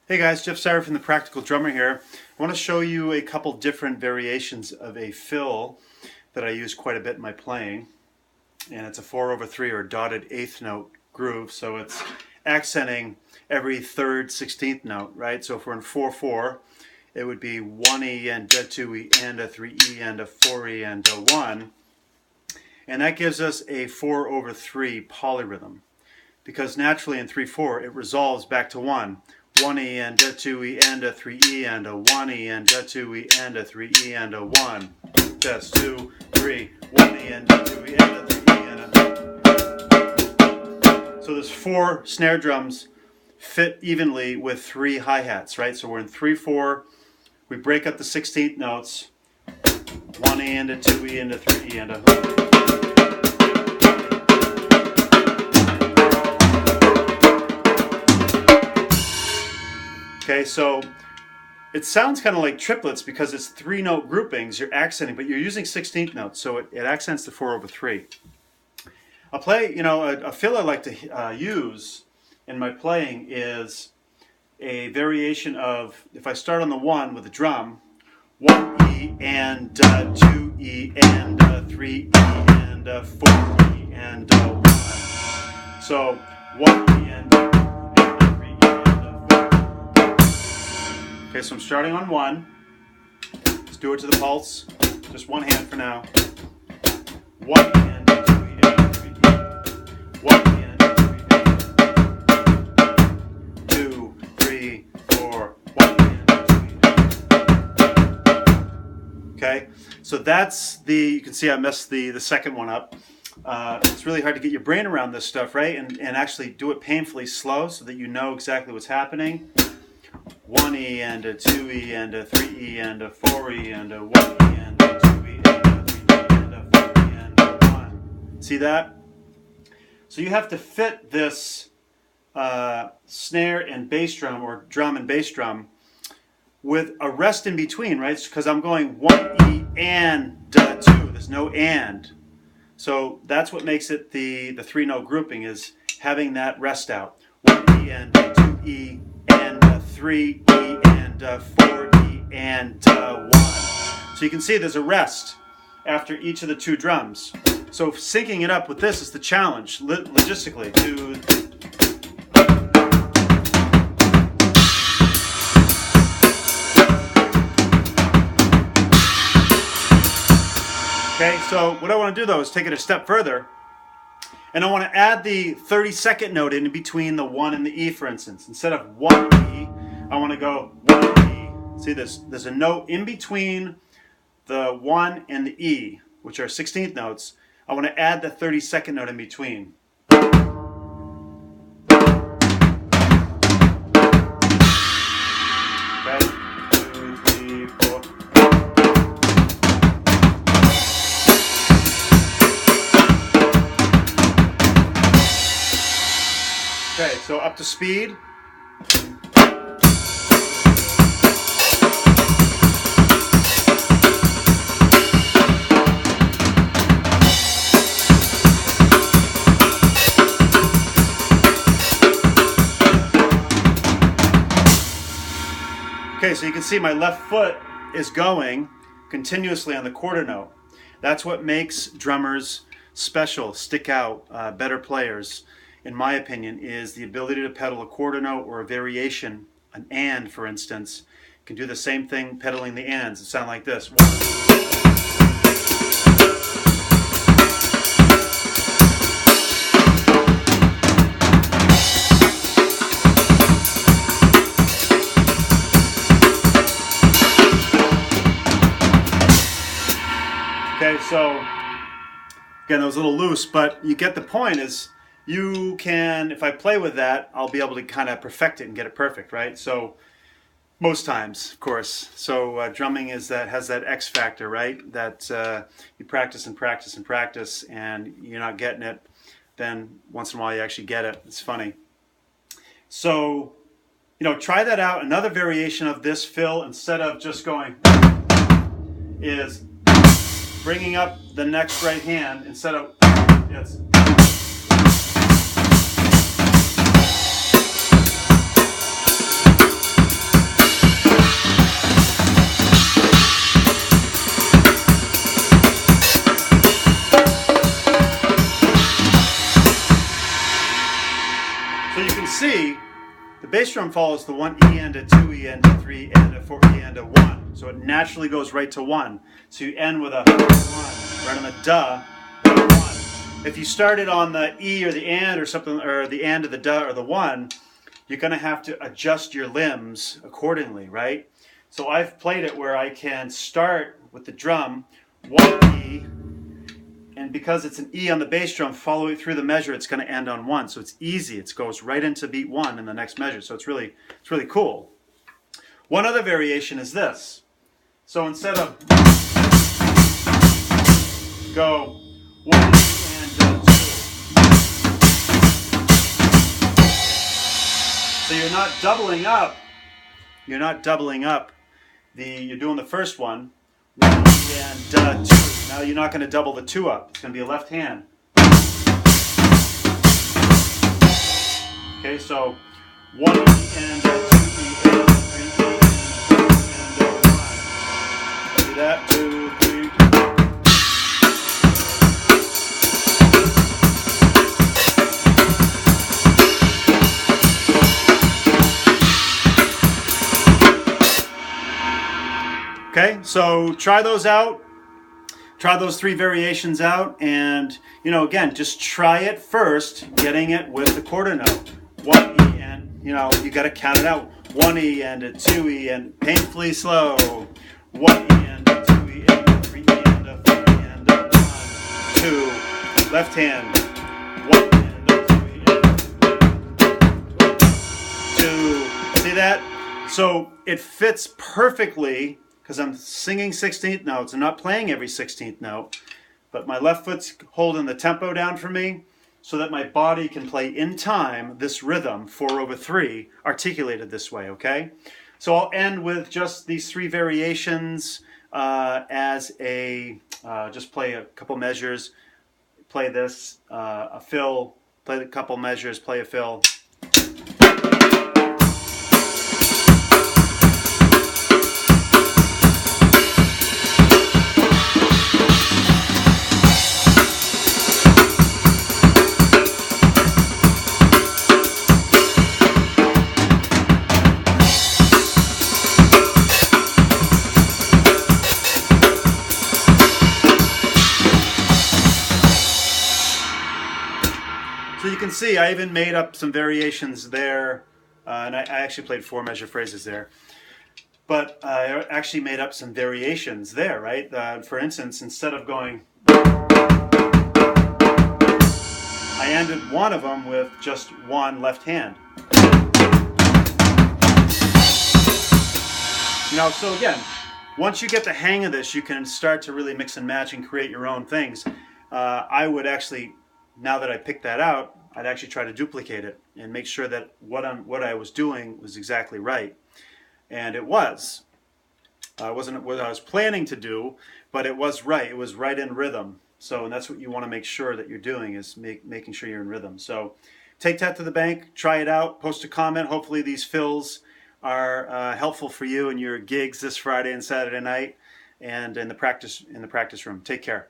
Hey guys, Jeff Sauer from the Practical Drummer here. I want to show you a couple different variations of a fill that I use quite a bit in my playing. And it's a 4/3 or dotted eighth note groove, so it's accenting every third 16th note, right? So if we're in 4/4, it would be 1E and a 2E and a 3E and a 4E and a 1. And that gives us a 4/3 polyrhythm. Because naturally in 3/4 it resolves back to 1. 1E and a 2E and a 3E and a 1E and a 2E and a 3E and a 1. That's 2, 3, 1E and a 2E and a 3E and a... So there's 4 snare drums fit evenly with 3 hi-hats, right? So we're in 3/4, we break up the 16th notes, 1E and a 2E and a 3E and a... Okay, so it sounds kind of like triplets because it's 3-note groupings you're accenting, but you're using 16th notes, so it accents the 4/3. I'll play, a fill I like to use in my playing is a variation of, if I start on the 1 with the drum, 1E and 2E and 3E and 4E and 1. So 1E and 3E and 4. Okay, so I'm starting on 1. Let's do it to the pulse. Just one hand for now. 1 and 2E and 3E. 1 and 2E. 2, 3, 4. 1 and 2E. Okay, so that's you can see I messed the second one up. It's really hard to get your brain around this stuff, right? And actually do it painfully slow so that you know exactly what's happening. 1E and a 2E and a 3E and a 4E and a 1E and a 2E and a 3E and a 4E and a 1. See that? So you have to fit this snare and bass drum, or drum and bass drum, with a rest in between, right? Because I'm going 1E and 2. There's no and. So that's what makes it the 3-note grouping, is having that rest out. 1E and 2E and 3E and 4E and 1. So you can see there's a rest after each of the 2 drums. So syncing it up with this is the challenge, logistically. Okay, so what I want to do though is take it a step further. And I want to add the 32nd note in between the 1 and the E, for instance. Instead of 1E, I want to go 1E. See, there's a note in between the 1 and the E, which are 16th notes. I want to add the 32nd note in between. Okay, 2, 3, 4. Okay, so up to speed. Okay, so you can see my left foot is going continuously on the quarter note. That's what makes drummers special, stick out, better players, in my opinion, is the ability to pedal a quarter note or a variation, an and, for instance. You can do the same thing pedaling the ands. It sound like this. Okay, so again, that was a little loose, but you get the point. Is you can, if I play with that, I'll be able to kind of perfect it and get it perfect, right? So most times, of course. So drumming has that X factor, right? That you practice and practice and practice, and you're not getting it. Then once in a while you actually get it. It's funny. So, try that out. Another variation of this fill, instead of just going, is bringing up the next right hand instead of, it's drum follows the 1 E and a 2 E and a 3 and a 4 E and a 1. So it naturally goes right to 1. So you end with a 1, right on the duh, 1. If you started on the E or the and or something, or the and or the duh or the 1, you're going to have to adjust your limbs accordingly, right? So I've played it where I can start with the drum, 1 E, and because it's an E on the bass drum, follow it through the measure, it's going to end on 1. So it's easy. It goes right into beat 1 in the next measure. So it's really cool. One other variation is this. So instead of go 1 and 2. So you're not doubling up. You're not doubling up. You're doing the first one. 1 and 2. Now you're not going to double the 2 up. It's going to be a left hand. Okay, so 1 E and 2 E and 3 E and 1. Do that, 2, 3. Okay, so try those out. Try those 3 variations out, and again, just try it first, getting it with the quarter note. 1 E and you got to count it out. 1 E and a 2 E and painfully slow. 1 E and a 2 E and a 3 E and a 4 E and a 1, 2. Left hand. 1 and a 2 E and 2. See that? So it fits perfectly. Because I'm singing 16th notes. I'm not playing every 16th note, but my left foot's holding the tempo down for me so that my body can play in time this rhythm, 4/3, articulated this way, okay? So I'll end with just these 3 variations as a, just play a couple measures, play this, a fill, play a couple measures, play a fill. So you can see I even made up some variations there, and I actually played 4 measure phrases there. But I actually made up some variations there, right? For instance, instead of going, I ended one of them with just 1 left hand. So again, once you get the hang of this, you can start to really mix and match and create your own things. I would actually, now that I picked that out, I'd actually try to duplicate it and make sure that what I was doing was exactly right. And it was. It wasn't what I was planning to do, but it was right. It was right in rhythm. So, and that's what you want to make sure that you're doing, is making sure you're in rhythm. So take that to the bank, try it out, post a comment. Hopefully these fills are helpful for you in your gigs this Friday and Saturday night and in the practice room. Take care.